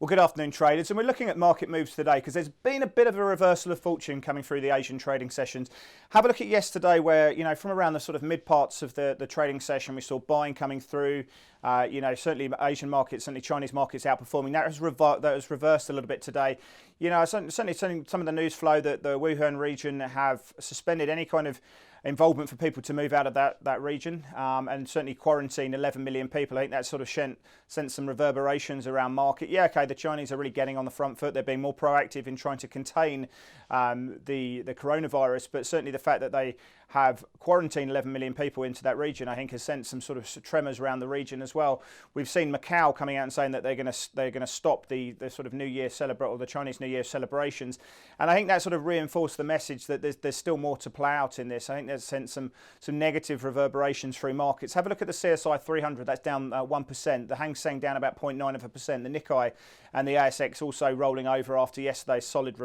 Well, good afternoon, traders. And we're looking at market moves today because there's been a bit of a reversal of fortune coming through the Asian trading sessions. Have a look at yesterday where, from around the sort of mid parts of the trading session, we saw buying coming through. Certainly Asian markets, certainly Chinese markets outperforming. That has reversed a little bit today. Certainly some of the news flow that the Wuhan region have suspended any kind of involvement for people to move out of that region and certainly quarantine 11 million people. I think that sort of sent some reverberations around market. Yeah, okay, the Chinese are really getting on the front foot. They're being more proactive in trying to contain the coronavirus, but certainly the fact that they have quarantined 11 million people into that region, I think, has sent some sort of tremors around the region as well. We've seen Macau coming out and saying that they're going to stop the sort of New Year the Chinese New Year celebrations, and I think that sort of reinforced the message that there's still more to play out in this. I think there's sent some negative reverberations through markets. Have a look at the CSI 300. That's down 1%. The Hang Seng down about 0.9%. The Nikkei and the ASX also rolling over after yesterday's solid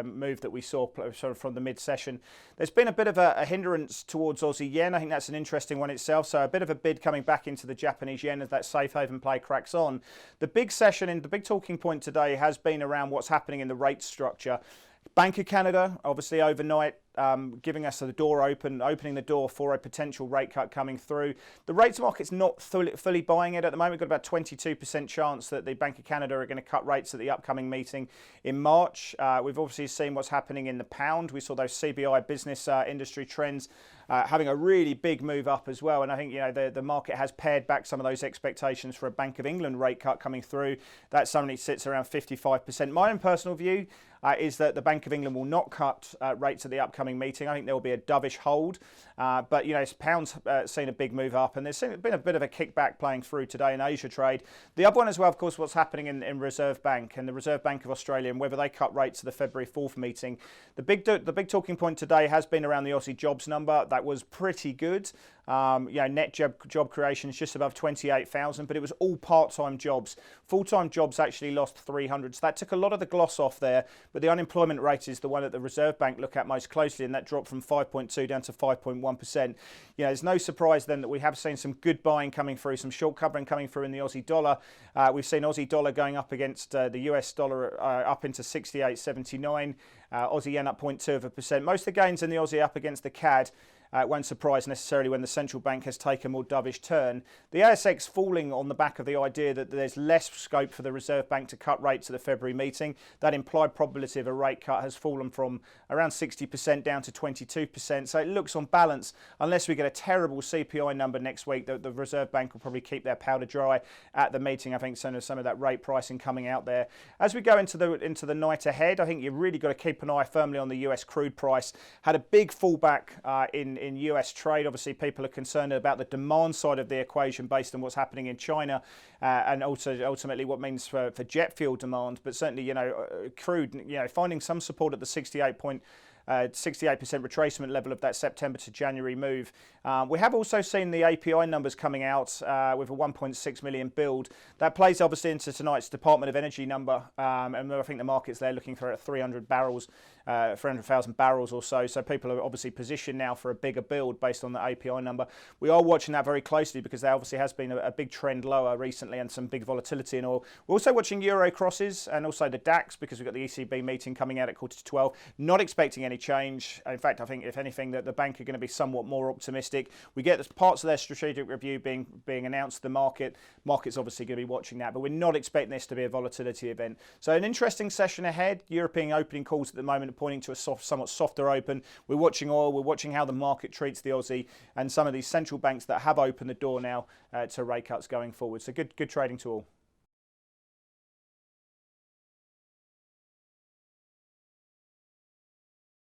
move that we saw sort of from the mid-session. There's been a bit of a hindrance towards Aussie yen. I think that's an interesting one itself. So a bit of a bid coming back into the Japanese yen as that safe haven play cracks on. The big session and the big talking point today has been around what's happening in the rate structure. Bank of Canada, obviously overnight, giving us opening the door for a potential rate cut coming through. The rates market's not fully buying it at the moment. We've got about 22% chance that the Bank of Canada are going to cut rates at the upcoming meeting in March. We've obviously seen what's happening in the pound. We saw those CBI business industry trends having a really big move up as well. And I think the market has pared back some of those expectations for a Bank of England rate cut coming through. That suddenly sits around 55%. My own personal view is that the Bank of England will not cut rates at the upcoming meeting. I think there will be a dovish hold, but pound's seen a big move up, and there's been a bit of a kickback playing through today in Asia trade. The other one as well, of course, what's happening in Reserve Bank and the Reserve Bank of Australia, and whether they cut rates at the February 4th meeting. The big talking point today has been around the Aussie jobs number. That was pretty good. Net job creation is just above 28,000, but it was all part-time jobs. Full-time jobs actually lost 300, so that took a lot of the gloss off there. But the unemployment rate is the one that the Reserve Bank look at most closely, and that dropped from 5.2 down to 5.1%. There's no surprise then that we have seen some good buying coming through, some short covering coming through in the Aussie dollar. We've seen Aussie dollar going up against the US dollar up into 68.79. Aussie yen up 0.2%. Most of the gains in the Aussie up against the CAD. Won't surprise necessarily when the central bank has taken a more dovish turn. The ASX falling on the back of the idea that there's less scope for the Reserve Bank to cut rates at the February meeting. That implied probability of a rate cut has fallen from around 60% down to 22%. So it looks on balance, unless we get a terrible CPI number next week, the Reserve Bank will probably keep their powder dry at the meeting. I think some of that rate pricing coming out there. As we go into the night ahead, I think you've really got to keep an eye firmly on the US crude price. Had a big fallback in US trade. Obviously, people are concerned about the demand side of the equation based on what's happening in China and also ultimately what it means for jet fuel demand. But certainly, crude, finding some support at the 68% retracement level of that September to January move. We have also seen the API numbers coming out with a 1.6 million build. That plays obviously into tonight's Department of Energy number, and I think the market's there looking for 300,000 barrels or so. So people are obviously positioned now for a bigger build based on the API number. We are watching that very closely because there obviously has been a big trend lower recently and some big volatility in oil. We're also watching Euro crosses and also the DAX because we've got the ECB meeting coming out at 11:45. Not expecting any change. In fact, I think if anything that the bank are going to be somewhat more optimistic. We get parts of their strategic review being announced to the market. Market's obviously going to be watching that, but we're not expecting this to be a volatility event. So an interesting session ahead. European opening calls at the moment are pointing to a somewhat softer open. We're watching oil. We're watching how the market treats the Aussie and some of these central banks that have opened the door now to rate cuts going forward. So good trading to all.